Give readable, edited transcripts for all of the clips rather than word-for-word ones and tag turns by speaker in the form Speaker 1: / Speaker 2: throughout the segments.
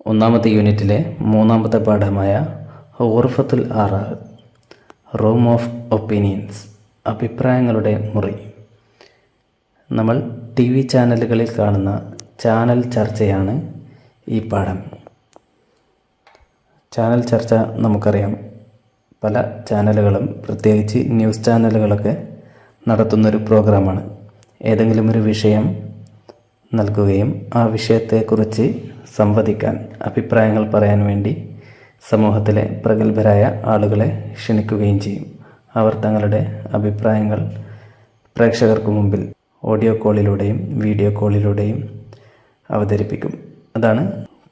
Speaker 1: ഒന്നാമത്തെ യൂണിറ്റിലെ മൂന്നാമത്തെ പാഠമായ ഗുർഫത്തുൽ ആറാ, റൂം ഓഫ് ഒപ്പീനിയൻസ്, അഭിപ്രായങ്ങളുടെ മുറി. നമ്മൾ TV ചാനലുകളിൽ കാണുന്ന ചാനൽ ചർച്ചയാണ് ഈ പാഠം. ചാനൽ ചർച്ച നമുക്കറിയാം, പല ചാനലുകളും പ്രത്യേകിച്ച് ന്യൂസ് ചാനലുകളൊക്കെ നടത്തുന്നൊരു പ്രോഗ്രാമാണ്. ഏതെങ്കിലും ഒരു വിഷയം നൽകുകയും ആ വിഷയത്തെക്കുറിച്ച് സംവദിക്കാൻ, അഭിപ്രായങ്ങൾ പറയാൻ വേണ്ടി സമൂഹത്തിലെ പ്രഗത്ഭരായ ആളുകളെ ക്ഷണിക്കുകയും ചെയ്യും. അവർ തങ്ങളുടെ അഭിപ്രായങ്ങൾ പ്രേക്ഷകർക്ക് മുമ്പിൽ ഓഡിയോ കോളിലൂടെയും വീഡിയോ കോളിലൂടെയും അവതരിപ്പിക്കും. അതാണ്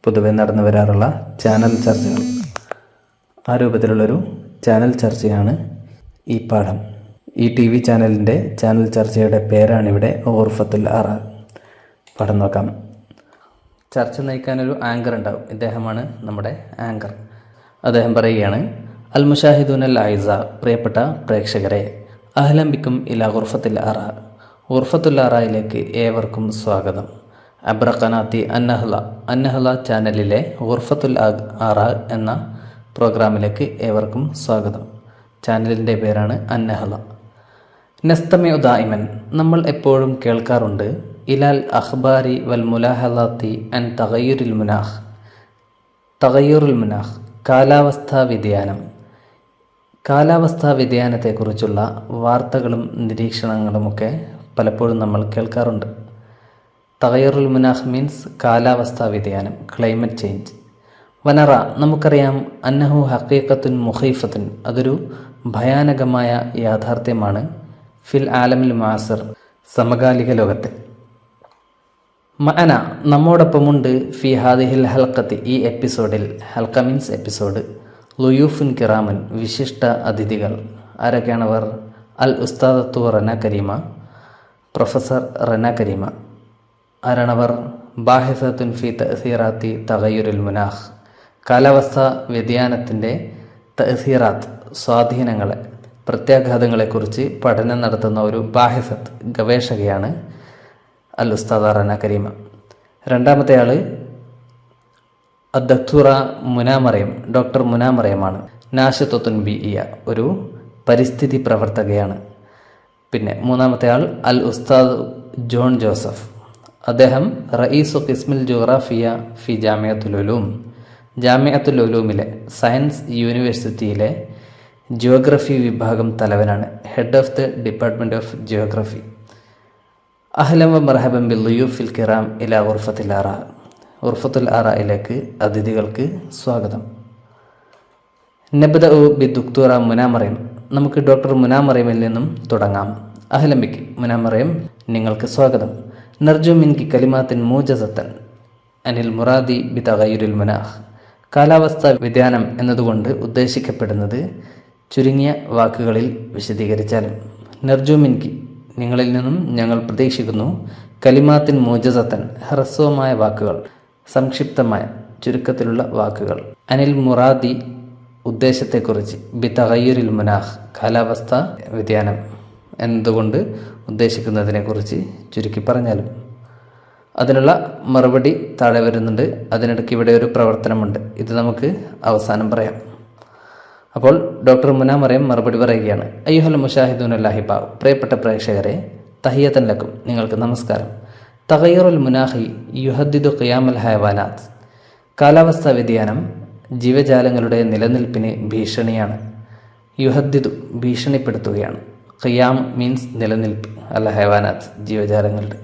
Speaker 1: പൊതുവെ നടന്നു വരാറുള്ള ചാനൽ ചർച്ചകൾ. ആ രൂപത്തിലുള്ളൊരു ചാനൽ ചർച്ചയാണ് ഈ പാഠം. ഈ TV ചാനലിൻ്റെ ചാനൽ ചർച്ചയുടെ പേരാണിവിടെ ഗുർഫത്തുൽ ആറാ. പാഠം നോക്കാം. ചർച്ച നയിക്കാനൊരു ആങ്കർ ഉണ്ടാവും. ഇദ്ദേഹമാണ് നമ്മുടെ ആങ്കർ. അദ്ദേഹം പറയുകയാണ്: അൽ മുഷാഹിദൂൻ അൽ ആയിസ, പ്രിയപ്പെട്ട പ്രേക്ഷകരെ, അഹ്ലൻ ബിക്കും ഇലാ ഗുർഫത്തുൽ ആറാ, ഗുർഫത്തുൽ ആറായിലേക്ക് ഏവർക്കും സ്വാഗതം. അബ്ര ഖനാത്തി അന്നഹ്ല ചാനലിലെ ഗുർഫത്തുൽ ആറാ എന്ന പ്രോഗ്രാമിലേക്ക് ഏവർക്കും സ്വാഗതം. ചാനലിൻ്റെ പേരാണ് അന്നഹ്ല. നസ്തമിഉ ദായിമൻ, നമ്മൾ എപ്പോഴും കേൾക്കാറുണ്ട്, ഇലാൽ അഖ്ബാരി വൽ മുലാഹലാത്തി അൻ തഗയ്യുറുൽ മുനാഖ്, കാലാവസ്ഥാ വ്യതിയാനം. കാലാവസ്ഥാ വ്യതിയാനത്തെക്കുറിച്ചുള്ള വാർത്തകളും നിരീക്ഷണങ്ങളുമൊക്കെ പലപ്പോഴും നമ്മൾ കേൾക്കാറുണ്ട്. തഗയ്യുറുൽ മുനാഖ് മീൻസ് കാലാവസ്ഥാ വ്യതിയാനം, ക്ലൈമറ്റ് ചേഞ്ച്. വനറ, നമുക്കറിയാം, അന്നഹു ഹഖീഖത്തുൻ മുഖീഫത്തുൻ, അതൊരു ഭയാനകമായ യാഥാർത്ഥ്യമാണ്. ഫിൽ ആലമിൽ മാസർ, സമകാലിക ലോകത്തെ. മഅന, നമ്മോടൊപ്പമുണ്ട്. ഫി ഹാദിഹിൽ ഹൽക്കത്തി, ഈ എപ്പിസോഡിൽ. ഹൽക്ക മീൻസ് എപ്പിസോഡ്. ലുയൂഫുൻ കിറാമൻ, വിശിഷ്ട അതിഥികൾ. ആരൊക്കെയാണവർ? അൽ ഉസ്താദത്തു റന കരീമ, പ്രൊഫസർ റന കരീമ. ആരാണവർ? ബാഹിസത്തുൻ ഫി തഅസീറാത്തി തഗയ്യുറുൽ മുനാഖ്, കാലാവസ്ഥാ വ്യതിയാനത്തിൻ്റെ തഅസീറാത്ത്, സ്വാധീനങ്ങളെ, പ്രത്യാഘാതങ്ങളെക്കുറിച്ച് പഠനം നടത്തുന്ന ഒരു ബാഹിസത്ത്, ഗവേഷകയാണ് അൽ ഉസ്താദ റന കരീമ. രണ്ടാമത്തെ ആൾ അദ്ദക്തൂറ മുനാമറയം, ഡോക്ടർ മുനാമറയമാണ്. നാശത്വത്തുൻ ബിഇയ, ഒരു പരിസ്ഥിതി പ്രവർത്തകയാണ്. പിന്നെ മൂന്നാമത്തെ ആൾ അൽ ഉസ്താദ് ജോൺ ജോസഫ്. അദ്ദേഹം റഈസു ഖിസ്മിൽ ജുഗ്രാഫിയ ഫി ജാമിഅത്തുൽ ഉലൂമിലെ, സയൻസ് യൂണിവേഴ്സിറ്റിയിലെ ജിയോഗ്രഫി വിഭാഗം തലവനാണ്. Head of the department of geography. അഹ്ലൻ വ മർഹബൻ ബിൽ ളുയൂഫിൽ കിറാം ഇലാ ഗുർഫത്തുൽ ആറാ, ഗുർഫത്തുൽ ആറായിലേക്ക് അതിഥികൾക്ക് സ്വാഗതം. നബ്ദഉ ബി ദുക്തൂറ മുനാമറയം, നമുക്ക് ഡോക്ടർ മുനാമറയമിൽ നിന്നും തുടങ്ങാം. അഹ്ലൻ ബിക് മുനാമറയം, നിങ്ങൾക്ക് സ്വാഗതം. നർജു മിൻകി കലിമാത്തിൻ മൂജസത്തൻ അനിൽ മുറാദി ബി തഗയ്യുറുൽ മുനാഖ്, കാലാവസ്ഥാ വ്യതിയാനം എന്നതുകൊണ്ട് ഉദ്ദേശിക്കപ്പെടുന്നത് ചുരുങ്ങിയ വാക്കുകളിൽ വിശദീകരിച്ചാലും. നർജു മിൻകി, നിങ്ങളിൽ നിന്നും ഞങ്ങൾ പ്രതീക്ഷിക്കുന്നു. കലിമാത്തിൻ മൂജസത്തൻ, ഹ്രസ്വമായ വാക്കുകൾ, സംക്ഷിപ്തമായ ചുരുക്കത്തിലുള്ള വാക്കുകൾ. അനിൽ മുറാദി, ഉദ്ദേശത്തെക്കുറിച്ച്. ബി തഗയ്യുറുൽ മുനാഖ്, കാലാവസ്ഥാ വ്യതിയാനം എന്നതുകൊണ്ട് ഉദ്ദേശിക്കുന്നതിനെക്കുറിച്ച് ചുരുക്കി പറഞ്ഞാലും. അതിനുള്ള മറുപടി താഴെ വരുന്നുണ്ട്. അതിനിടയ്ക്ക് ഇവിടെ ഒരു പ്രവർത്തനമുണ്ട്. ഇത് നമുക്ക് അവസാനം പറയാം. അപ്പോൾ ഡോക്ടർ മുനാമറയം മറുപടി പറയുകയാണ്: അയ്യുഹൽ മുഷാഹിദൂൻ അല്ലാഹിബ, പ്രിയപ്പെട്ട പ്രേക്ഷകരെ, തഹിയത്തൻ ലക്കും, നിങ്ങൾക്ക് നമസ്കാരം. തഗയ്യുറുൽ മുനാഖി യുഹദ്ദിദു ഖിയാമൽ ഹയവാനാത്ത്, കാലാവസ്ഥാ വ്യതിയാനം ജീവജാലങ്ങളുടെ നിലനിൽപ്പിന് ഭീഷണിയാണ്. യുഹദ്ദിദു, ഭീഷണിപ്പെടുത്തുകയാണ്. ഖിയാം മീൻസ് നിലനിൽപ്പ്, അല്ല ഹയവാനാത്ത്, ജീവജാലങ്ങളുടെ.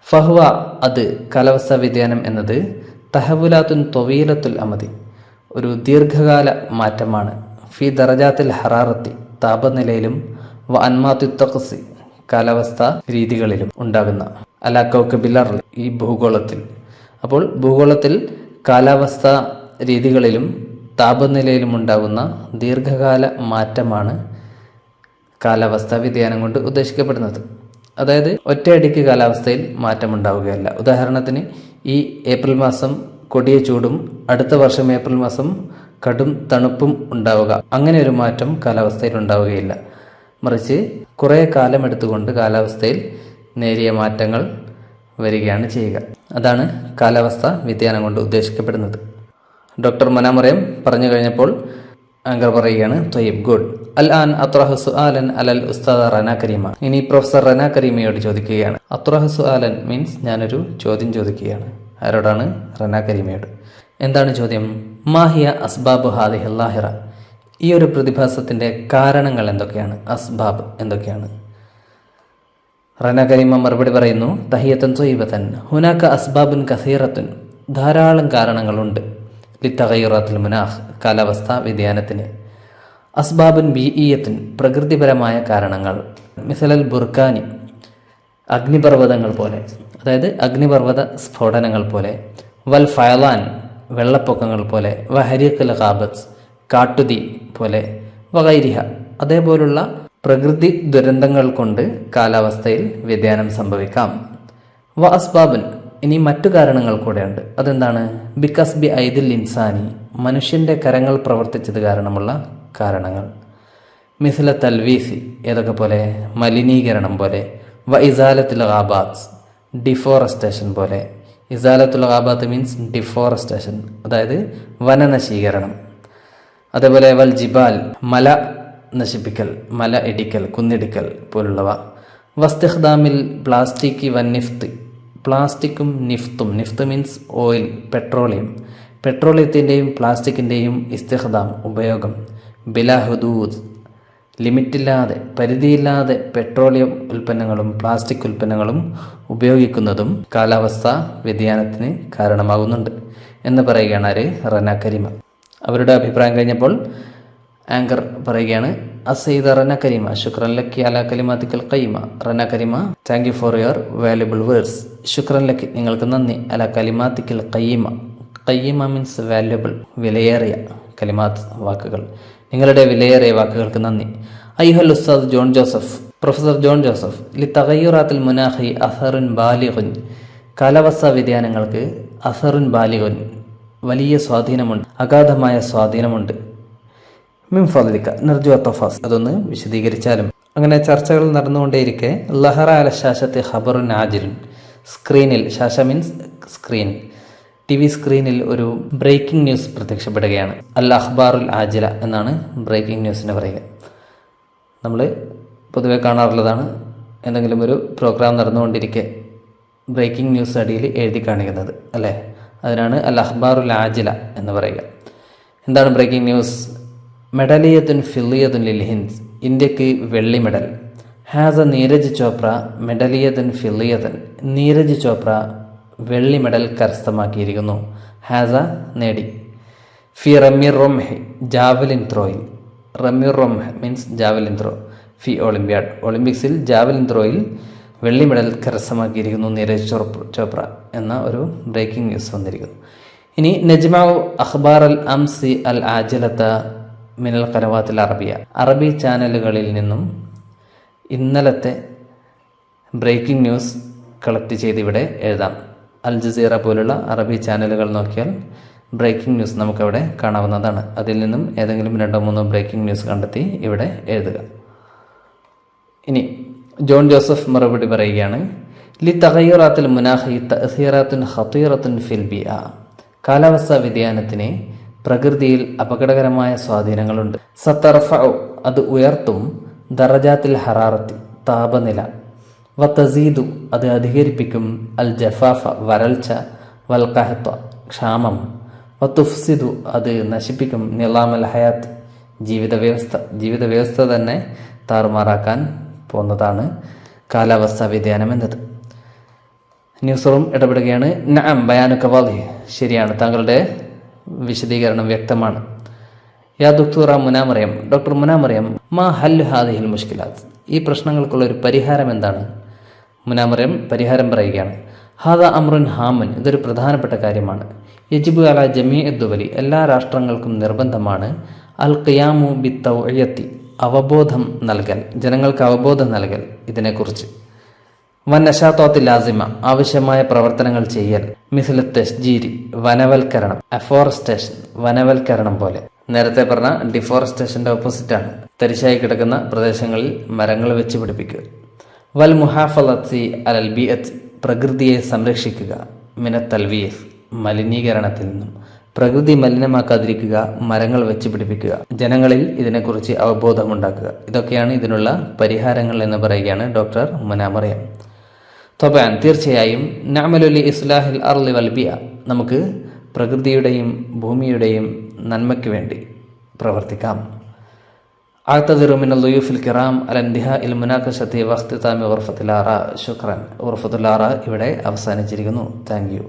Speaker 1: ഫഹ്വ, അത്, കാലാവസ്ഥാ വ്യതിയാനം എന്നത്, തഹവുലാത്തുൻ തൊവീലത്തുൽ അമദി, ഒരു ദീർഘകാല മാറ്റമാണ്. ഫി ദറജാത്തിൽ ഹറാറത്തി, താപനിലയിലും, വ അൻമാത്തു തഖ്സി, കാലാവസ്ഥാ രീതികളിലും ഉണ്ടാകുന്ന. അലാ കൗകബിൽ അർള്, ഈ ഭൂഗോളത്തിൽ. അപ്പോൾ ഭൂഗോളത്തിൽ കാലാവസ്ഥാ രീതികളിലും താപനിലയിലും ഉണ്ടാകുന്ന ദീർഘകാല മാറ്റമാണ് കാലാവസ്ഥാ വ്യതിയാനം കൊണ്ട് ഉദ്ദേശിക്കപ്പെടുന്നത്. അതായത് ഒറ്റയടിക്ക് കാലാവസ്ഥയിൽ മാറ്റമുണ്ടാവുകയല്ല. ഉദാഹരണത്തിന്, ഈ ഏപ്രിൽ മാസം കൊടിയ ചൂടും അടുത്ത വർഷം ഏപ്രിൽ മാസം കടും തണുപ്പും ഉണ്ടാവുക, അങ്ങനെ ഒരു മാറ്റം കാലാവസ്ഥയിൽ ഉണ്ടാവുകയില്ല. മറിച്ച് കുറേ കാലമെടുത്തുകൊണ്ട് കാലാവസ്ഥയിൽ നേരിയ മാറ്റങ്ങൾ വരികയാണ് ചെയ്യുക. അതാണ് കാലാവസ്ഥ വ്യതിയാനം കൊണ്ട് ഉദ്ദേശിക്കപ്പെടുന്നത്. ഡോക്ടർ മുനാമറിയം പറഞ്ഞു കഴിഞ്ഞപ്പോൾ ആങ്കർ പറയുകയാണ് ത്വയ്യിബ്, ഗുഡ്. അൽ ആൻ അത്റഹു സുആലൻ അലൽ ഉസ്താദ റന കരീമ. ഇനി പ്രൊഫസർ റന കരീമയോട് ചോദിക്കുകയാണ്. അത്റഹു സുആലൻ മീൻസ് ഞാനൊരു ചോദ്യം ചോദിക്കുകയാണ്. ആരോടാണ്? റന കരീമയോട്. എന്താണ് ചോദ്യം? മാഹിയ അസ്ബാബു ഹാദിഹിൽ ലാഹിറ. ഈ ഒരു പ്രതിഭാസത്തിന്റെ കാരണങ്ങൾ എന്തൊക്കെയാണ്? അസ്ബാബ് എന്തൊക്കെയാണ്? റന കരീമ മറുപടി പറയുന്നു, തഹിയത്തൻ ത്വയ്യിബത്തൻ ഹുനാക അസ്ബാബുൻ കസീറത്തുൻ. ധാരാളം കാരണങ്ങളുണ്ട്. ലിത്തഗയ്യുറാത്തുൽ മുനാഖ്, കാലാവസ്ഥാ വ്യതിയാനത്തിന്. അസ്ബാബുൻ ബീഇയത്തുൻ, പ്രകൃതിപരമായ കാരണങ്ങൾ. മിസലൽ ബുർക്കാനി, അഗ്നിപർവ്വതങ്ങൾ പോലെ, അതായത് അഗ്നിപർവ്വത സ്ഫോടനങ്ങൾ പോലെ. വൽ ഫയലാൻ, വെള്ളപ്പൊക്കങ്ങൾ പോലെ. വഹരീഖുൽ ഖാബത്ത്, കാട്ടുതീ പോലെ. വഗൈരിഹ, അതേപോലുള്ള പ്രകൃതി ദുരന്തങ്ങൾ കൊണ്ട് കാലാവസ്ഥയിൽ വ്യതിയാനം സംഭവിക്കാം. വ അസ്ബാബുൻ, ഇനി മറ്റു കാരണങ്ങൾ കൂടെയുണ്ട്. അതെന്താണ്? ബികസ്ബി ഐദിൽ ഇൻസാനി, മനുഷ്യന്റെ കരങ്ങൾ പ്രവർത്തിച്ചത് കാരണമുള്ള കാരണങ്ങൾ. മിസ്ല തൽവീസി, ഏതൊക്കെ പോലെ? മലിനീകരണം പോലെ. വ ഇസാലത്തുൽ ഗാബാത്ത്, ഡിഫോറസ്റ്റേഷൻ പോലെ. ഇസാലത്തുൽ ഗാബാത്ത് മീൻസ് ഡിഫോറസ്റ്റേഷൻ, അതായത് വനനശീകരണം. അതേപോലെ വൽ ജിബാൽ, മല നശിപ്പിക്കൽ, മല ഇടിക്കൽ, കുന്നിടിക്കൽ പോലുള്ളവ. വസ്തിഖ്ദാമിൽ പ്ലാസ്റ്റിക് വന്നിഫ്ത്, പ്ലാസ്റ്റിക്കും നിഫ്തും. നിഫ്ത് മീൻസ് ഓയിൽ, പെട്രോളിയം. പെട്രോളിയത്തിൻ്റെയും പ്ലാസ്റ്റിക്കിൻ്റെയും ഇസ്തിഖ്ദാം, ഉപയോഗം. ബിലാ ഹുദൂദ്, ലിമിറ്റില്ലാതെ, പരിധിയില്ലാതെ പെട്രോളിയം ഉൽപ്പന്നങ്ങളും പ്ലാസ്റ്റിക് ഉൽപ്പന്നങ്ങളും ഉപയോഗിക്കുന്നതും കാലാവസ്ഥാ വ്യതിയാനത്തിന് കാരണമാകുന്നുണ്ട് എന്ന് പറയുകയാണ് ആര്? റന കരീമ. അവരുടെ അഭിപ്രായം കഴിഞ്ഞപ്പോൾ ആങ്കർ പറയുകയാണ്, അസൈദ റന കരീമ ശുക്രൻ ലക്കി അല കലിമാത്തിക്കൽ ഖയ്യിമ. റന കരീമ, thank you for your valuable words. ശുക്രൻ ലക്കി, നിങ്ങൾക്ക് നന്ദി. അല കലിമാത്തിക്കൽ ഖയ്യിമ. ഖയ്യിമ മീൻസ് വാല്യുബിൾ, വിലയേറിയ. കലിമാത്ത്, വാക്കുകൾ. നിങ്ങളുടെ വിലയേറിയ വാക്കുകൾക്ക് നന്ദി. അയ്യുഹൽ ഉസ്താദ് John Joseph, professor John Joseph. ലി തഗയ്യുറാത്തുൽ മുനാഖി അസറുൻ ബാലിഗുൻ. കാലാവസ്ഥാ വ്യതിയാനങ്ങൾക്ക് അസറുൻ ബാലിഗുൻ, വലിയ സ്വാധീനമുണ്ട്, അഗാധമായ സ്വാധീനമുണ്ട്. മിൻ ഫദ്ലിക നർജു തഫാസ്, അതൊന്ന് വിശദീകരിച്ചാലും. അങ്ങനെ ചർച്ചകൾ നടന്നുകൊണ്ടേയിരിക്കെ ലഹറ അല ശാശത്തെ ഖബറുൻ ആജിലുൻ. സ്ക്രീനിൽ, ശാശ മീൻസ് സ്ക്രീൻ, TV സ്ക്രീനിൽ ഒരു ബ്രേക്കിംഗ് ന്യൂസ് പ്രത്യക്ഷപ്പെടുകയാണ്. അൽ അഖ്ബാറുൽ ആജില എന്നാണ് ബ്രേക്കിംഗ് ന്യൂസിന് പറയുക. നമ്മൾ പൊതുവെ കാണാറുള്ളതാണ്. എന്തെങ്കിലും ഒരു പ്രോഗ്രാം നടന്നുകൊണ്ടിരിക്കെ ബ്രേക്കിംഗ് ന്യൂസ് അടിയിൽ എഴുതി കാണിക്കുന്നത് അല്ലേ? അതിനാണ് അൽ അഖ്ബാറുൽ ആജില എന്ന് പറയുക. എന്താണ് ബ്രേക്കിംഗ് ന്യൂസ്? മെഡലിയത്തുൻ ഫില്ലിയത്തുൻ ലിൽ ഹിന്ദ്. ഇന്ത്യക്ക് വെള്ളി മെഡൽ. ഹാസ നീരജ് ചോപ്ര മെഡലിയത്തുൻ ഫില്ലിയത്തുൻ. നീരജ് ചോപ്ര വെള്ളി മെഡൽ കരസ്ഥമാക്കിയിരിക്കുന്നു. ഹാസ നേടി. ഫി റമ്മിർ റൊംഹ്, ജാവലിൻ ത്രോയിൽ. റമ്മിർ റൊംഹ് മീൻസ് ജാവലിൻ ത്രോ. ഫി ഒളിമ്പ്യാഡ്, ഒളിമ്പിക്സിൽ ജാവലിൻ ത്രോയിൽ വെള്ളി മെഡൽ കരസ്ഥമാക്കിയിരിക്കുന്നു നീരജ് ചോപ്ര എന്ന ഒരു ബ്രേക്കിംഗ് ന്യൂസ് വന്നിരിക്കുന്നു. ഇനി നജ്മഉ അഖ്ബാർ അൽ അംസി അൽ ആജിലത്ത മിനൽ ഖനവാത്തിൽ അറബിയ. അറബി ചാനലുകളിൽ നിന്നും ഇന്നലത്തെ ബ്രേക്കിംഗ് ന്യൂസ് കളക്ട് ചെയ്ത് ഇവിടെ എഴുതാം. അൽ ജസീറ പോലുള്ള അറബി ചാനലുകൾ നോക്കിയാൽ ബ്രേക്കിംഗ് ന്യൂസ് നമുക്കവിടെ കാണാവുന്നതാണ്. അതിൽ നിന്നും ഏതെങ്കിലും 2-3 ബ്രേക്കിംഗ് ന്യൂസ് കണ്ടെത്തി ഇവിടെ എഴുതുക. ഇനി ജോൺ ജോസഫ് മറുപടി പറയുകയാണ്, ലി തഗയ്യുറാത്തുൽ മുനാഖി തഅസീറാത്തുൻ ഖതീറത്തുൻ ഫിൽ ബിഅ. കാലാവസ്ഥാ വ്യതിയാനത്തിന് പ്രകൃതിയിൽ അപകടകരമായ സ്വാധീനങ്ങളുണ്ട്. സതർഫഉ, അത് ഉയർത്തും. ദറജാത്തിൽ ഹറാറത്തി, താപനില. വതസീദു, അത് അധികരിപ്പിക്കും. അൽ ജഫാഫ, വരൾച്ച. വൽ ഖഹ്ത, ക്ഷാമം. വതുഫ്സിദു, അത് നശിപ്പിക്കും. നിളാമൽ ഹയാത്ത്, ജീവിതവ്യവസ്ഥ തന്നെ താറുമാറാക്കാൻ പോകുന്നതാണ് കാലാവസ്ഥാ വ്യതിയാനം എന്നത്. News room ഇടപെടുകയാണ്. നഅം ബയാനുക വാളിഹ്, ശരിയാണ്, താങ്കളുടെ വിശദീകരണം വ്യക്തമാണ്. യാ ദുക്തൂറ മുനാമറിയം, ഡോക്ടർ മുനാമറിയം, മാ ഹൽ ഹാദിഹിൽ മുഷ്കിലാത്ത്. ഈ പ്രശ്നങ്ങൾക്കുള്ള ഒരു പരിഹാരം എന്താണ്? മുനാമറിയം പരിഹാരം പറയുകയാണ്. ഹാദ അമ്രുൻ ഹാമുൻ, ഇതൊരു പ്രധാനപ്പെട്ട കാര്യമാണ്. യജിബു അല ജമീഅ ദുവലി, എല്ലാ രാഷ്ട്രങ്ങൾക്കും നിർബന്ധമാണ്. അൽ ഖിയാമു ബി തൗഇയത്തി, അവബോധം നൽകൽ, ജനങ്ങൾക്ക് അവബോധം നൽകൽ ഇതിനെക്കുറിച്ച്. വൻ നശാത്തോത്തി ലാസിമ, ആവശ്യമായ പ്രവർത്തനങ്ങൾ ചെയ്യൽ. മിസ്ല തശ്ജീരി, വനവൽക്കരണം. അഫോറസ്റ്റേഷൻ, വനവൽക്കരണം പോലെ. നേരത്തെ പറഞ്ഞ ഡിഫോറസ്റ്റേഷന്റെ ഓപ്പോസിറ്റാണ്. തരിശായി കിടക്കുന്ന പ്രദേശങ്ങളിൽ മരങ്ങൾ വെച്ച് പിടിപ്പിക്കുക. വൽ മുഹാഫലത്തി അലൽ ബിഅത്ത്, പ്രകൃതിയെ സംരക്ഷിക്കുക. മിന തൽവീഫ്, മലിനീകരണത്തിൽ നിന്നും. പ്രകൃതി മലിനമാക്കാതിരിക്കുക, മരങ്ങൾ വെച്ച് പിടിപ്പിക്കുക, ജനങ്ങളിൽ ഇതിനെക്കുറിച്ച് അവബോധമുണ്ടാക്കുക. ഇതൊക്കെയാണ് ഇതിനുള്ള പരിഹാരങ്ങൾ എന്ന് പറയുകയാണ് ഡോക്ടർ മുനാമറിയം. തൊബാൻ തീർച്ചയായും നഅമലുലി ഇസ്ലാഹിൽ അർളി വൽബിയ, നമുക്ക് പ്രകൃതിയുടെയും ഭൂമിയുടെയും നന്മയ്ക്ക് വേണ്ടി പ്രവർത്തിക്കാം. അഅ്തദിറു മിനൽ ളുയൂഫിൽ കിറാം അല ഇന്തിഹാഇൽ മുനാഖശതി വഖ്തിതാമി ഗുർഫത്തുൽ ആറാ. ശുക്രൻ. ഗുർഫത്തുൽ ആറാ ഇവിടെ അവസാനിച്ചിരിക്കുന്നു. Thank you.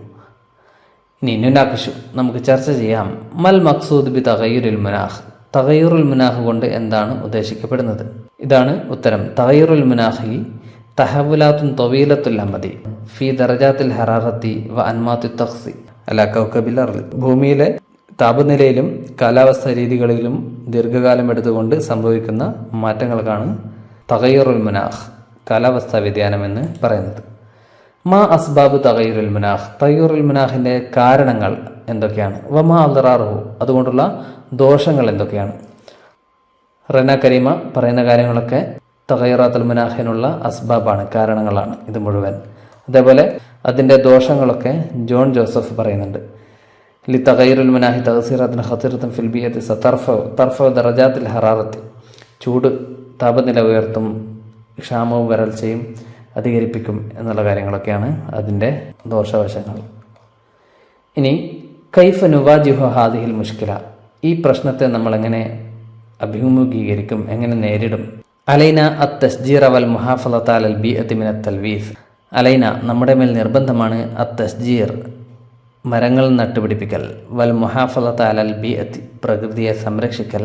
Speaker 1: ഇനി നുനാഖിഷു, നമുക്ക് ചർച്ച ചെയ്യാം. മൽ മഖ്സൂദ് ബി തഗയ്യുറുൽ മുനാഖ്, തഗയ്യുറുൽ മുനാഖ് കൊണ്ട് എന്താണ് ഉദ്ദേശിക്കപ്പെടുന്നത്? ഇതാണ് ഉത്തരം. തഗയ്യുറുൽ മുനാഖി തഹവുലാത്തുൻ തവീലത്തുൽ അമദി ഫി ദറജാത്തിൽ ഹറാറത്തി വ അൻമാത്തു തഖ്സി അല കൗകബിൽ അർളി. ഭൂമിയിലെ താപനിലയിലും കാലാവസ്ഥാ രീതികളിലും ദീർഘകാലം എടുത്തുകൊണ്ട് സംഭവിക്കുന്ന മാറ്റങ്ങൾക്കാണ് തഗയ്യുറുൽ മുനാഖ്, കാലാവസ്ഥാ വ്യതിയാനം എന്ന് പറയുന്നത്. മാ അസ്ബാബ് തഗയ്യുറുൽ മുനാഖ്, തഗയ്യുറുൽ മുനാഖിൻ്റെ കാരണങ്ങൾ എന്തൊക്കെയാണ്? വമാ അദ്റാറുഹു, അതുകൊണ്ടുള്ള ദോഷങ്ങൾ എന്തൊക്കെയാണ്? റന കരീമ പറയുന്ന കാര്യങ്ങളൊക്കെ തഗയ്യുറാത്തുൽ മുനാഖിനുള്ള അസ്ബാബാണ്, കാരണങ്ങളാണ് ഇത് മുഴുവൻ. അതേപോലെ അതിൻ്റെ ദോഷങ്ങളൊക്കെ ജോൺ ജോസഫ് പറയുന്നുണ്ട്. ലി തഗയ്യുറുൽ മുനാഖി തഅ്സീറാത്തുൻ ഖതീറത്തുൻ ഫിൽ ബിയത്തി തർഫഉ ദറജാത്തിൽ ഹറാറത്തി, ചൂട് താപനില ഉയർത്തും, ക്ഷാമവും വരൾച്ചയും അധികരിപ്പിക്കും എന്നുള്ള കാര്യങ്ങളൊക്കെയാണ് അതിൻ്റെ ദോഷവശങ്ങൾ. ഇനി കൈഫ നുവാജിഹു ഹാദിഹിൽ മുഷ്കില, ഈ പ്രശ്നത്തെ നമ്മളെങ്ങനെ അഭിമുഖീകരിക്കും, എങ്ങനെ നേരിടും? അലൈന അത്ത് തസ്ജീറ വൽ മുഹാഫളത അലൽ ബിഅത്തി മിനൽ തൽവീസ്, അലൈന നമ്മുടെ മേൽ നിർബന്ധമാണ്, അത്ത് തസ്ജീർ മരങ്ങൾ നട്ടുപിടിപ്പിക്കൽ, വൽ മുഹാഫളത അലൽ ബിഅത്തി പ്രകൃതിയെ സംരക്ഷിക്കൽ,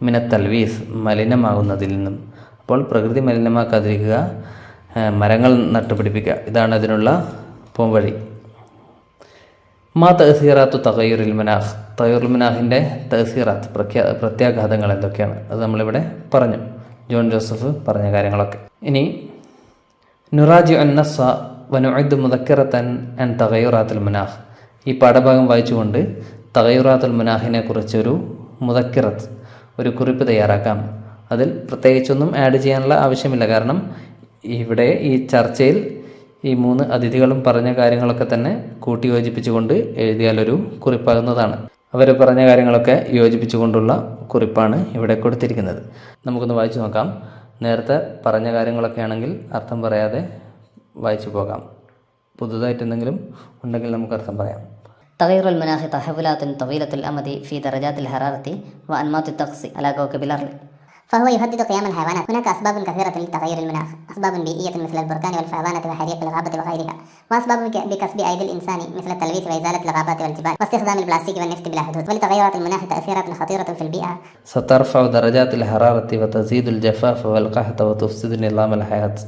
Speaker 1: മിനൽ തൽവീസ് മലിനമാകുന്നതിൽ നിന്നും. അപ്പോൾ പ്രകൃതി മലിനമാക്കാതിരിക്കുക, മരങ്ങൾ നട്ടുപിടിപ്പിക്കുക, ഇതാണ് അതിനുള്ള പോംവഴി. മാ തഅ്സീറാത്തു തഗയ്യുറുൽ മുനാഖ്, തഗയ്യുറുൽ മുനാഖിൻ്റെ തഅ്സീറാത്ത് പ്രത്യാഘാതങ്ങൾ എന്തൊക്കെയാണ്? അത് നമ്മളിവിടെ പറഞ്ഞു, ജോൺ ജോസഫ് പറഞ്ഞ കാര്യങ്ങളൊക്കെ. ഇനി നുറാജി അന്നസ വനുഇദ് മുദക്കിറത്തൻ അൻ തഗയ്യുറാത്തുൽ മുനാഖ്, ഈ പാഠഭാഗം വായിച്ചുകൊണ്ട് തഗയ്യുറാത്തുൽ മുനാഖിനെ കുറിച്ചൊരു മുദക്കിറത്ത്, ഒരു കുറിപ്പ് തയ്യാറാക്കാം. അതിൽ പ്രത്യേകിച്ചൊന്നും ആഡ് ചെയ്യാനുള്ള ആവശ്യമില്ല, കാരണം ഇവിടെ ഈ ചർച്ചയിൽ ഈ 3 അതിഥികളും പറഞ്ഞ കാര്യങ്ങളൊക്കെ തന്നെ കൂട്ടി യോജിപ്പിച്ചുകൊണ്ട് എഴുതിയാലൊരു കുറിപ്പാകുന്നതാണ്. അവർ പറഞ്ഞ കാര്യങ്ങളൊക്കെ യോജിപ്പിച്ചുകൊണ്ടുള്ള കുറിപ്പാണ് ഇവിടെ കൊടുത്തിരിക്കുന്നത്. നമുക്കൊന്ന് വായിച്ചു നോക്കാം. നേരത്തെ പറഞ്ഞ കാര്യങ്ങളൊക്കെ ആണെങ്കിൽ അർത്ഥം പറയാതെ വായിച്ചു പോകാം. പുതുതായിട്ട് എന്തെങ്കിലും ഉണ്ടെങ്കിൽ നമുക്ക് അർത്ഥം പറയാം.
Speaker 2: تغير المناخ تحولات طويلة الأمد في درجات الحرارة وأنماط الطقس على كوكب الأرض، فهو يهدد قيام الحيوانات. هناك أسباب كثيرة لتغير المناخ، أسباب بيئية مثل البركان والفيضانات وحريق الغابة وغيرها، وأسباب بكسب أيدي الإنسان مثل التلويث وإزالة الغابات والجبال واستخدام البلاستيك والنفط بلا حدود. ولتغيرات المناخ تأثيرات خطيرة في البيئة،
Speaker 1: سترفع درجات الحرارة وتزيد الجفاف والقحط وتفسد نظام الحياة.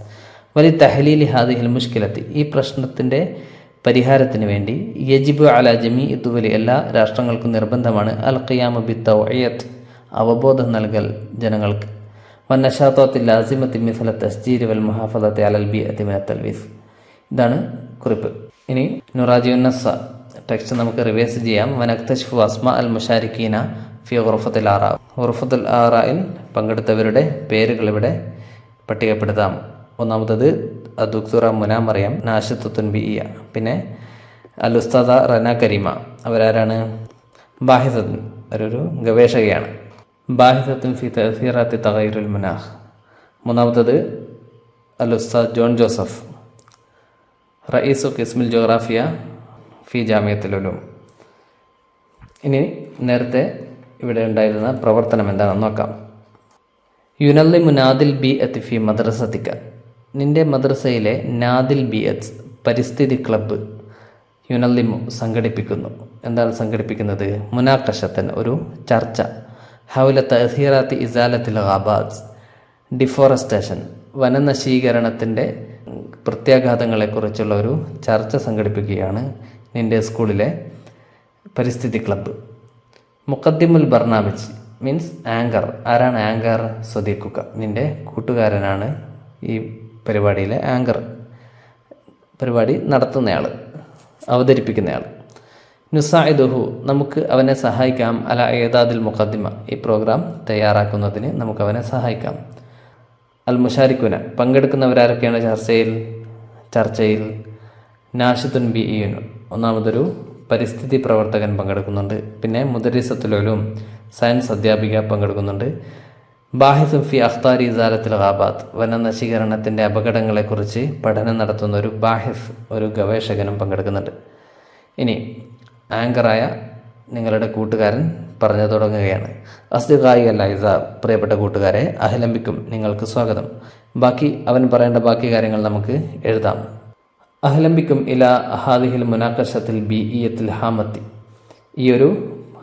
Speaker 1: ولتحليل هذه المشكلة, ഈ പ്രശ്നത്തിൻ്റെ പരിഹാരത്തിന് വേണ്ടി യജിബു അല ജമീ ദുവലി, എല്ലാ രാഷ്ട്രങ്ങൾക്കും നിർബന്ധമാണ് അൽ ഖിയാമു ബി തൗഇയത്ത്, അവബോധം നൽകൽ ജനങ്ങൾക്ക്, വന്നശാത്താത്തിൽ ലാസിമത്തി മിസ്ല തസ്ജീർ വൽ മുഹാഫളത്തി അലൽ ബിഅത്തി മിനൽ തൽവീസ്. ഇതാണ് കുറിപ്പ്. ഇനി നുറാജിഉന്നസ ടെക്സ്റ്റ് നമുക്ക് റിവേഴ്സ് ചെയ്യാം. വനക്തശ്ഫു അസ്മാ അൽ മുഷാരിക്കീന ഫി ഗുർഫത്തുൽ ആറാ, ഗുർഫത്തുൽ ആറായിൽ പങ്കെടുത്തവരുടെ പേരുകൾ ഇവിടെ പട്ടികപ്പെടുത്താം. ഒന്നാമത്തത് ദുക്തുറ മുനാമറിയം നാഷിത്തുൻ ബിഇയ, പിന്നെ അൽ ഉസ്താദ റന കരീമ, അവരാരാണ്? ബാഹിസത്തുൻ, അവരൊരു ഗവേഷകയാണ്. ബാഹിസത്തുൻ ഫി തഅ്സീറാത്തി തഗയ്യുറുൽ മുനാഖ്. മൂന്നാമത്തത് അൽ ഉസ്താദ് ജോൺ ജോസഫ്, റഈസു ഖിസ്മുൽ ജോഗ്രാഫിയ ഫി ജാമിയത്തുൽ ഉലൂം. ഇനി നേരത്തെ ഇവിടെ ഉണ്ടായിരുന്ന പ്രവർത്തനം എന്താണെന്ന് നോക്കാം. യുനല്ലിമു നാദിൽ ബിഅത്ത് ഫി മദ്രസതിക, നിന്റെ മദ്രസയിലെ നാദിൽ ബിഅത്ത് പരിസ്ഥിതി ക്ലബ്ബ് യുനല്ലിമു സംഘടിപ്പിക്കുന്നു. എന്താണ് സംഘടിപ്പിക്കുന്നത്? മുനാഖശത്തൻ ഒരു ചർച്ച, ഹൗല തഅ്സീറാത്തി ഇസാലത്തിൽ ഗാബാത്ത്, ഡിഫോറസ്റ്റേഷൻ വനനശീകരണത്തിൻ്റെ പ്രത്യാഘാതങ്ങളെക്കുറിച്ചുള്ള ഒരു ചർച്ച സംഘടിപ്പിക്കുകയാണ് നിന്റെ സ്കൂളിലെ പരിസ്ഥിതി ക്ലബ്ബ്. മുഖദ്ദിമുൽ ബർനാമിജ് മീൻസ് ആങ്കർ. ആരാണ് ആങ്കർ? സ്വദീഖുക, നിന്റെ കൂട്ടുകാരനാണ് ഈ പരിപാടിയിലെ ആങ്കർ, പരിപാടി നടത്തുന്നയാൾ, അവതരിപ്പിക്കുന്നയാൾ. നുസായിദുഹു, നമുക്ക് അവനെ സഹായിക്കാം. അല ഏതാദിൽ മുഖദ്ദിമ, ഈ പ്രോഗ്രാം തയ്യാറാക്കുന്നതിന് നമുക്ക് അവനെ സഹായിക്കാം. അൽ മുഷാരിക്കുന, പങ്കെടുക്കുന്നവരാരൊക്കെയാണ് ചർച്ചയിൽ? നാഷിത്തുൻ ബിഇയുൻ, ഒന്നാമതൊരു പരിസ്ഥിതി പ്രവർത്തകൻ പങ്കെടുക്കുന്നുണ്ട്. പിന്നെ മുദരിസത്തുൽ ഉലൂം സയൻസ് അധ്യാപിക പങ്കെടുക്കുന്നുണ്ട്. ബാഹിസും ഫി അഖ്താരി ഇസാലത്തുൽ ഗാബാത്ത് വനനശീകരണത്തിൻ്റെ അപകടങ്ങളെക്കുറിച്ച് പഠനം നടത്തുന്ന ഒരു ബാഹിസ് ഒരു ഗവേഷകനും പങ്കെടുക്കുന്നുണ്ട്. ഇനി ആങ്കറായ നിങ്ങളുടെ കൂട്ടുകാരൻ പറഞ്ഞു തുടങ്ങുകയാണ്. അസ്ദിഖായി അൽ ഐസ, പ്രിയപ്പെട്ട കൂട്ടുകാരെ, അഹ്ലംബിക്കും നിങ്ങൾക്ക് സ്വാഗതം. ബാക്കി അവൻ പറയേണ്ട ബാക്കി കാര്യങ്ങൾ നമുക്ക് എഴുതാം. അഹ്ലംബിക്കും ഇല ഹാദിഹിൽ മുനാഖശത്തിൽ ബിഇയത്തിൽ ഹാമത്തി, ഈ ഒരു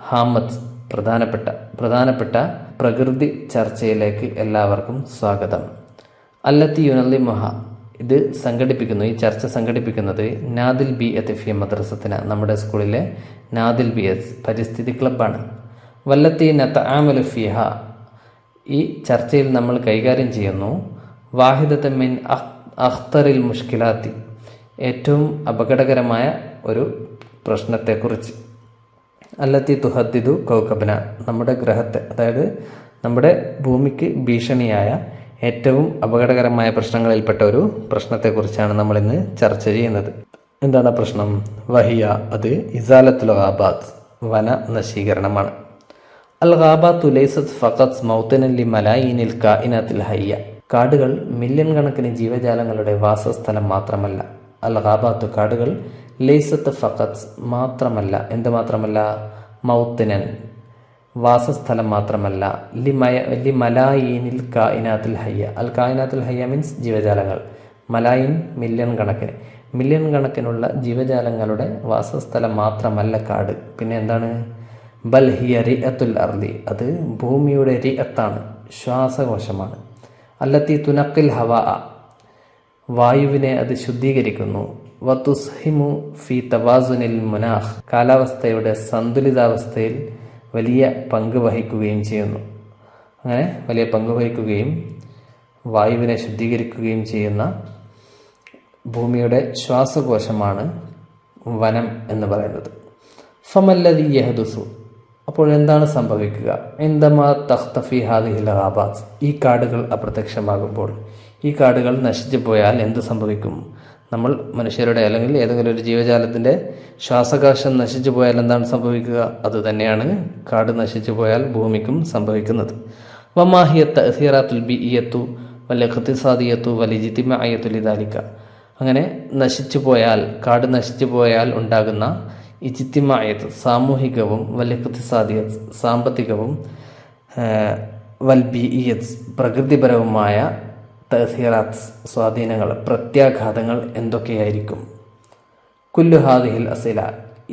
Speaker 1: ഹാമത്ത് പ്രധാനപ്പെട്ട പ്രകൃതി ചർച്ചയിലേക്ക് എല്ലാവർക്കും സ്വാഗതം. അല്ലത്തി യുനല്ലിമുഹ, ഇത് സംഘടിപ്പിക്കുന്നു, ഈ ചർച്ച സംഘടിപ്പിക്കുന്നത് നാദിൽ ബി എത്തിഫിയ മദ്രസത്തിന്, നമ്മുടെ സ്കൂളിലെ നാദിൽ ബി എസ് പരിസ്ഥിതി ക്ലബ്ബാണ്. വല്ലത്തി നതആമലു ഫിഹ, ഈ ചർച്ചയിൽ നമ്മൾ കൈകാര്യം ചെയ്യുന്നു വാഹിദത മിൻ അഖ്തറിൽ മുഷ്കിലാത്തി, ഏറ്റവും അപകടകരമായ ഒരു പ്രശ്നത്തെക്കുറിച്ച്. അല്ലത്തി തുഹദ്ദിദു കൗകബന, നമ്മുടെ ഗ്രഹത്തെ, അതായത് നമ്മുടെ ഭൂമിക്ക് ഭീഷണിയായ ഏറ്റവും അപകടകരമായ പ്രശ്നങ്ങളിൽപ്പെട്ട ഒരു പ്രശ്നത്തെക്കുറിച്ചാണ് നമ്മൾ ഇന്ന് ചർച്ച ചെയ്യുന്നത്. എന്താണ് പ്രശ്നം? വഹിയ, അത് ഇസാലത്തുൽ ഗാബാത്ത്, വന നശീകരണമാണ്. അൽ ഗാബാത്തു ലൈസത്ത് ഫഖത്ത് മൗതനൻ ലി മലായിനിൽ കായിനാത്തിൽ ഹയ്യ, കാടുകൾ മില്യൺ കണക്കിന് ജീവജാലങ്ങളുടെ വാസസ്ഥലം മാത്രമല്ല. അൽ ഗാബാത്തു, കാടുകൾ, ലൈസത്ത് ഫഖത്ത്, മാത്രമല്ല, എന്ത് മാത്രമല്ല, മൗതനൻ, വാസസ്ഥലം മാത്രമല്ല, ലി മലായിനിൽ കായിനാത്തിൽ ഹയ്യ, അൽ കായിനാത്തുൽ ഹയ്യ മീൻസ് ജീവജാലങ്ങൾ, മലായിൻ മില്യൺ കണക്കിനുള്ള ജീവജാലങ്ങളുടെ വാസസ്ഥലം മാത്രമല്ല കാട്. പിന്നെ എന്താണ്? ബൽ ഹിയ റിഅത്തുൽ അർദി, അത് ഭൂമിയുടെ റിഅത്താണ്, ശ്വാസകോശമാണ്. അല്ലത്തി തുനഖിൽ ഹവാ, വായുവിനെ അത് ശുദ്ധീകരിക്കുന്നു. വതുസ്ഹിമു ഫി തവാസുനിൽ മുനാഖ്, കാലാവസ്ഥയുടെ സന്തുലിതാവസ്ഥയിൽ വലിയ പങ്ക് വഹിക്കുകയും ചെയ്യുന്നു. അങ്ങനെ വലിയ പങ്ക് വഹിക്കുകയും വായുവിനെ ശുദ്ധീകരിക്കുകയും ചെയ്യുന്ന ഭൂമിയുടെ ശ്വാസകോശമാണ് വനം എന്ന് പറയുന്നത്. ഫമല്ലദി യഹ്ദുസു, അപ്പോൾ എന്താണ് സംഭവിക്കുക? ഇന്ദമാ തഖ്തഫി ഹാദിഹിൽ ഗാബാത്ത്, ഈ കാടുകൾ അപ്രത്യക്ഷമാകുമ്പോൾ, ഈ കാടുകൾ നശിച്ചു പോയാൽ എന്ത് സംഭവിക്കും? നമ്മൾ മനുഷ്യരുടെ അല്ലെങ്കിൽ ഏതെങ്കിലും ഒരു ജീവജാലത്തിൻ്റെ ശ്വാസകോശം നശിച്ചു പോയാൽ എന്താണ് സംഭവിക്കുക? അതുതന്നെയാണ് കാട് നശിച്ചു പോയാൽ ഭൂമിക്കും സംഭവിക്കുന്നത്. വമാഹിയ തഅ്സീറാത്തുൽ ബിഇയ്യത്തു വൽ ഇഖ്തിസാദിയ്യത്തു വൽ ഇജ്തിമാഇയ്യത്തു ലിദാലിക, അങ്ങനെ നശിച്ചു പോയാൽ, കാട് നശിച്ചു പോയാൽ ഉണ്ടാകുന്ന ഇജ്തിമാഇയ്യത്ത്, സാമൂഹികവും, വൽ ഇഖ്തിസാദിയ്യത്ത്, സാമ്പത്തികവും, വൽ ബിഇയ്യത്ത്, പ്രകൃതിപരവുമായ തഅ്സീറാത്ത്, സ്വാധീനങ്ങൾ, പ്രത്യാഘാതങ്ങൾ എന്തൊക്കെയായിരിക്കും? കുല്ലു ഹാദിഹിൽ അസില,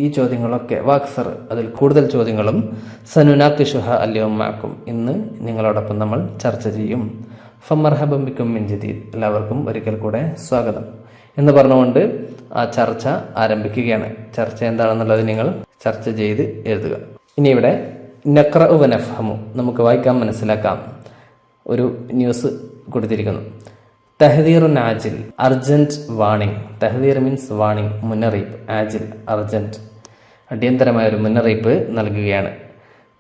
Speaker 1: ഈ ചോദ്യങ്ങളൊക്കെ, വാക്സർ, അതിൽ കൂടുതൽ ചോദ്യങ്ങളും, സനുനാഖിഷുഹ അൽയൗമ മഅക്കും, ഇന്ന് നിങ്ങളോടൊപ്പം നമ്മൾ ചർച്ച ചെയ്യും. ഫമർഹബൻ ബിക്കും മിൻ ജദീദ്, എല്ലാവർക്കും ഒരിക്കൽ കൂടെ സ്വാഗതം എന്ന് പറഞ്ഞുകൊണ്ട് ആ ചർച്ച ആരംഭിക്കുകയാണ്. ചർച്ച എന്താണെന്നുള്ളത് നിങ്ങൾ ചർച്ച ചെയ്ത് എഴുതുക. ഇനി ഇവിടെ നഖ്റഉ വ നഫ്ഹമു, നമുക്ക് വായിക്കാം, മനസ്സിലാക്കാം. ഒരു ന്യൂസ് കൊടുത്തിരിക്കുന്നു. തഹ്ദീറുൻ ആജിൽ, അർജന്റ് വാണിംഗ്. തഹ്ദീർ മീൻസ് വാണിംഗ്, മുന്നറിയിപ്പ്. ആജിൽ, അർജന്റ്, അടിയന്തരമായ ഒരു മുന്നറിയിപ്പ് നൽകുകയാണ്.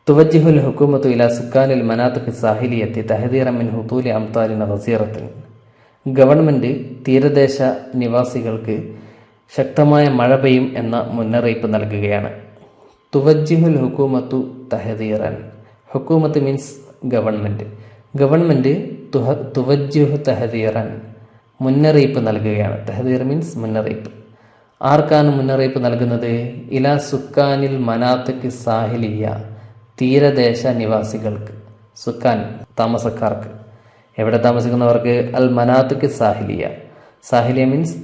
Speaker 1: തുവജ്ജിഹുൽ ഹുക്കൂമത്തു ഇലാ സുക്കാനിൽ മനാത്തിഖി സാഹിലിയത്തി തഹ്ദീറൻ മിൻ ഹുതൂലി അംതാരിൻ ഗസീറത്തിൻ, ഗവൺമെൻറ് തീരദേശ നിവാസികൾക്ക് ശക്തമായ മഴ പെയ്യും എന്ന മുന്നറിയിപ്പ് നൽകുകയാണ്. തുവജ്ജിഹുൽ ഹുക്കൂമത്തു തഹ്ദീറൻ, ഹുക്കൂമത്ത് മീൻസ് ഗവൺമെൻറ് തുവജ്ജുഹു തഹദീറൻ, മുന്നറിയിപ്പ് നൽകുകയാണ്. തഹദീർ മീൻസ് മുന്നറിയിപ്പ്. ആർക്കാണ് മുന്നറിയിപ്പ് നൽകുന്നത്? ഇലാ സുക്കാനിൽ മനാത്തിഖി സാഹിലിയ, തീരദേശ നിവാസികൾക്ക്. സുക്കാൻ, താമസക്കാർക്ക്. എവിടെ താമസിക്കുന്നവർക്ക്? അൽ മനാത്തിഖി സാഹിലിയ. സാഹിലിയ മീൻസ്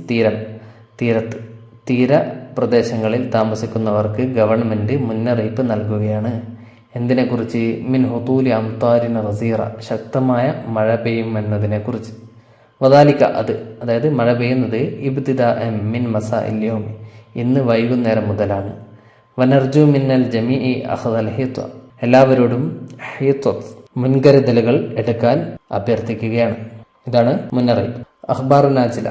Speaker 1: തീരത്ത്, തീരപ്രദേശങ്ങളിൽ താമസിക്കുന്നവർക്ക് ഗവൺമെൻറ് മുന്നറിയിപ്പ് നൽകുകയാണ്. എന്തിനെക്കുറിച്ച്? മിൻ ഹുതൂലി അംതാരിൻ ഗസീറ, ശക്തമായ മഴ പെയ്യും എന്നതിനെക്കുറിച്ച്. വദാലിക, അതായത് മഴ പെയ്യുന്നത് ഇബ്തിദാഅൻ മിൻ മസാഇൽ യൗമി, ഇന്ന് വൈകുന്നേരം മുതലാണ്. വനർജു മിന്നൽ ജമീഇ അഖ്ദൽ ഹിത്വ, എല്ലാവരോടും ഹിത്വത്ത്, മുൻകരുതലുകൾ എടുക്കാൻ അഭ്യർത്ഥിക്കുകയാണ്. ഇതാണ് മുന്നറിയിപ്പ്. അഖ്ബാറുൻ ആജില,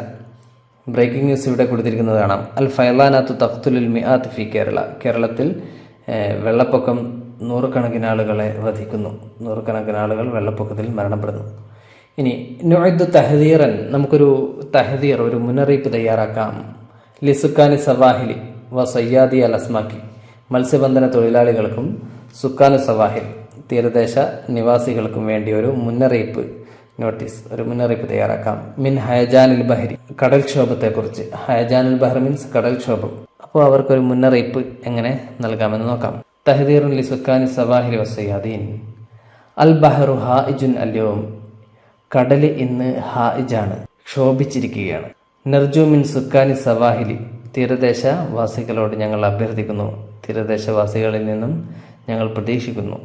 Speaker 1: ബ്രേക്കിംഗ് ന്യൂസ് ഇവിടെ കൊടുത്തിരിക്കുന്നത് കാണാം. അൽ ഫൈലാനാത്തു തഖ്തുലുൽ മിആത്ത് ഫി കേരള, കേരളത്തിൽ വെള്ളപ്പൊക്കം നൂറുകണക്കിന് ആളുകളെ വധിക്കുന്നു. നൂറുകണക്കിന് ആളുകൾ വെള്ളപ്പൊക്കത്തിൽ മരണപ്പെടുന്നു. ഇനി നുഅദ്ദു തഹദീറൻ, നമുക്കൊരു തഹദീർ, ഒരു മുന്നറിയിപ്പ് തയ്യാറാക്കാം. ലിസുക്കാനി സവാഹിലി, വ സയ്യാദി അൽ അസ്മാക്കി മത്സ്യബന്ധന തൊഴിലാളികൾക്കും സുക്കാനു സവാഹിൽ തീരദേശ നിവാസികൾക്കും വേണ്ടി ഒരു മുന്നറിയിപ്പ് നോട്ടീസ്, ഒരു മുന്നറിയിപ്പ് തയ്യാറാക്കാം. മിൻ ഹയജാനുൽ ബഹരി കടൽക്ഷോഭത്തെക്കുറിച്ച്. ഹയജാനുൽ ബഹർ മീൻസ് കടൽക്ഷോഭം. അപ്പോൾ അവർക്കൊരു മുന്നറിയിപ്പ് എങ്ങനെ നൽകാമെന്ന് നോക്കാം. തഹദീറുൻ ലി സുക്കാനി സവാഹിൽ വസയ്യാദീൻ. അൽ ബഹറു ഹായിജുൻ അല്യവും. കടല് ഇന്ന് ഹായിജാണ്, ക്ഷോഭിച്ചിരിക്കുകയാണ്. നർജു മിൻ സുക്കാനി സവാഹിലി തീരദേശവാസികളോട് ഞങ്ങൾ അഭ്യർത്ഥിക്കുന്നു, തീരദേശവാസികളിൽ നിന്നും ഞങ്ങൾ പ്രതീക്ഷിക്കുന്നു.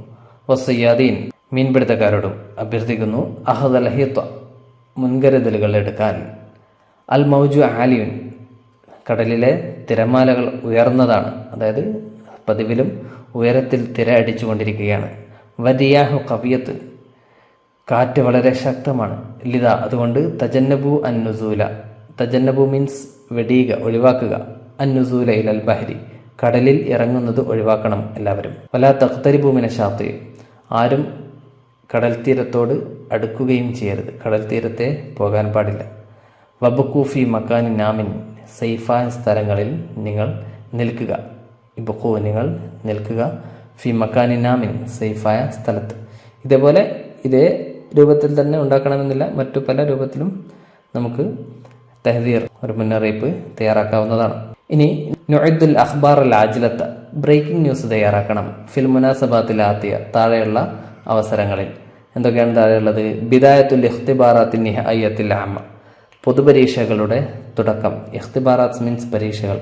Speaker 1: വസയ്യാദീൻ മീൻപിടുത്തക്കാരോടും അഭ്യർത്ഥിക്കുന്നു. അഹദൽ ഹിത്വ മുൻകരുതലുകൾ എടുക്കാൻ. അൽ മൗജു ആലിയുൻ കടലിലെ തിരമാലകൾ ഉയർന്നതാണ്, അതായത് പതിവിലും ഉയരത്തിൽ തിര അടിച്ചുകൊണ്ടിരിക്കുകയാണ്. വദിയാഹു കവിയത്ത് കാറ്റ് വളരെ ശക്തമാണ്. ലിത അതുകൊണ്ട് തജന്നബു അന്നുസൂല. തജന്നബു മീൻസ് വെടിയുക, ഒഴിവാക്കുക. അന്നുസൂല ഇലൽ ബഹരി കടലിൽ ഇറങ്ങുന്നത് ഒഴിവാക്കണം എല്ലാവരും. വലാ തഖ്തരിബു മിന ഷാത്തി ആരും കടൽ തീരത്തോട് അടുക്കുകയും ചെയ്യരുത്, കടൽ തീരത്തെ പോകാൻ പാടില്ല. വബക്കൂഫി മക്കാനി നാമിൻ സൈഫായ സ്ഥലങ്ങളിൽ നിങ്ങൾ നിൽക്കുക. ഇബക്കൂ നിങ്ങൾ നിൽക്കുക. ഫി മക്കാനി നാമിൻ സൈഫായ സ്ഥലത്ത്. ഇതേപോലെ ഇതേ രൂപത്തിൽ തന്നെ ഉണ്ടാക്കണമെന്നില്ല, മറ്റു പല രൂപത്തിലും നമുക്ക് തഹദീർ ഒരു മുന്നറിയിപ്പ് തയ്യാറാക്കാവുന്നതാണ്. ഇനി നുഅദ്ദുൽ അഖ്ബാർ അൽ ആജിലത്ത ബ്രേക്കിംഗ് ന്യൂസ് തയ്യാറാക്കണം. ഫിൽ മുനാസബാത്തിൽ ആത്തിയ താഴെയുള്ള അവസരങ്ങളിൽ. എന്തൊക്കെയാണ് താഴെയുള്ളത്? ബിദായത്തുൽ ഇഖ്തിബാറാത്തിൻ നിഹയ്യത്തിൽ ആമ പൊതുപരീക്ഷകളുടെ തുടക്കം. ഇഖ്തിബാറാത്ത് മീൻസ് പരീക്ഷകൾ.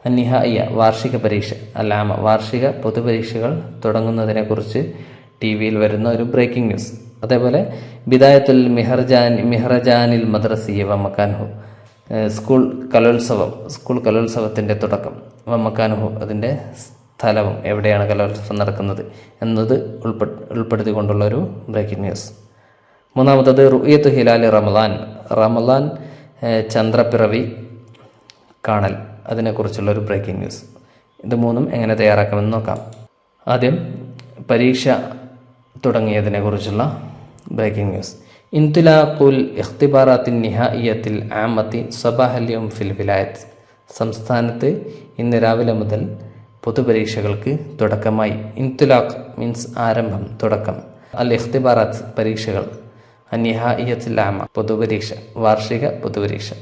Speaker 1: അന്നിഹയ്യ വാർഷിക പരീക്ഷ, അല്ലാമ വാർഷിക പൊതുപരീക്ഷകൾ തുടങ്ങുന്നതിനെക്കുറിച്ച് TV-യിൽ വരുന്ന ഒരു ബ്രേക്കിംഗ് ന്യൂസ്. അതേപോലെ ബിദായത്തുൽ മിഹ്റജാനിൽ മദ്രസിയ വമക്കാൻഹു സ്കൂൾ കലോത്സവത്തിൻ്റെ തുടക്കം. വമക്കാൻഹു അതിൻ്റെ സ്ഥലവും, എവിടെയാണ് കലോത്സവം നടക്കുന്നത് എന്നത് ഉൾപ്പെടുത്തിക്കൊണ്ടുള്ള ഒരു ബ്രേക്കിംഗ് ന്യൂസ്. മൂന്നാമത്തത് റുയത്തു ഹിലാൽ റമളാൻ ചന്ദ്രപ്പിറവി കാണൽ, അതിനെക്കുറിച്ചുള്ള ഒരു ബ്രേക്കിംഗ് ന്യൂസ്. ഇത് മൂന്നും എങ്ങനെ തയ്യാറാക്കാമെന്ന് നോക്കാം. ആദ്യം പരീക്ഷ തുടങ്ങിയതിനെക്കുറിച്ചുള്ള ബ്രേക്കിംഗ് ന്യൂസ്. ഇന്തുലാഖുൽ ഇഖ്തിബാറാത്തിൻ നിഹായിയത്തിൽ ആമത്തി സബാഹല്യം ഫിൽ വിലായത്ത് സംസ്ഥാനത്ത് ഇന്ന് രാവിലെ മുതൽ പൊതുപരീക്ഷകൾക്ക് തുടക്കമായി. ഇന്തുലാഖ് മീൻസ് ആരംഭം, തുടക്കം. അൽ ഇഖ്തിബാറാത്ത് പരീക്ഷകൾ. അന്നിഹായിയത്തിൽ ആമ പൊതുപരീക്ഷ, വാർഷിക പൊതുപരീക്ഷ.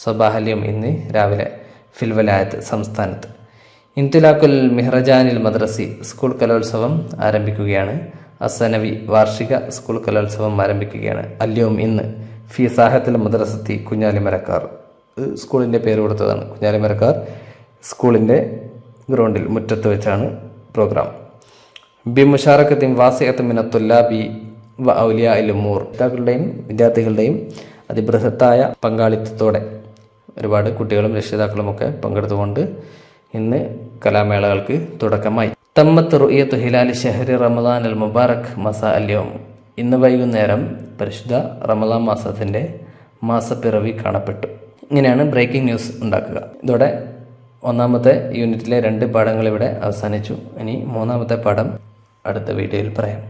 Speaker 1: സബാഹല്യം ഇന്ന് രാവിലെ. ഫിൽ വിലായത്ത് സംസ്ഥാനത്ത്. ഇന്തുലാഖുൽ മിഹ്റജാനിൽ മദ്രസി സ്കൂൾ കലോത്സവം ആരംഭിക്കുകയാണ്. അസനവി വാർഷിക സ്കൂൾ കലോത്സവം ആരംഭിക്കുകയാണ്. അല്യവും ഇന്ന്. ഫി സാഹത്തിൽ മദ്രസത്തി കുഞ്ഞാലിമരക്കാർ സ്കൂളിൻ്റെ പേര് കൊടുത്തതാണ്. കുഞ്ഞാലിമരക്കാർ സ്കൂളിൻ്റെ ഗ്രൗണ്ടിൽ മുറ്റത്ത് വെച്ചാണ് പ്രോഗ്രാം. ബി മുഷാറക്കത്തിൻ വാസിയത്തും മിന തുല്ലാബി വ ഔലിയ ഇൽ ഉമൂർ വിദ്യാർത്ഥികളുടെയും അതിബൃഹത്തായ പങ്കാളിത്തത്തോടെ ഒരുപാട് കുട്ടികളും രക്ഷിതാക്കളുമൊക്കെ പങ്കെടുത്തുകൊണ്ട് ഇന്ന് കലാമേളകൾക്ക് തുടക്കമായി. തമ്മത്ത് റുയത്തു ഹിലാലി ഷഹരി റമദാൻ അൽ മുബാറക് മസാ അല്യവും ഇന്ന് വൈകുന്നേരം പരിശുദ്ധ റമദാൻ മാസത്തിൻ്റെ മാസപ്പിറവി കാണപ്പെട്ടു. ഇങ്ങനെയാണ് ബ്രേക്കിംഗ് ന്യൂസ് ഉണ്ടാക്കുക. ഇതോടെ ഒന്നാമത്തെ യൂണിറ്റിലെ 2 പാഠങ്ങൾ ഇവിടെ അവസാനിച്ചു. ഇനി മൂന്നാമത്തെ പാഠം അടുത്ത വീഡിയോയിൽ പറയാം.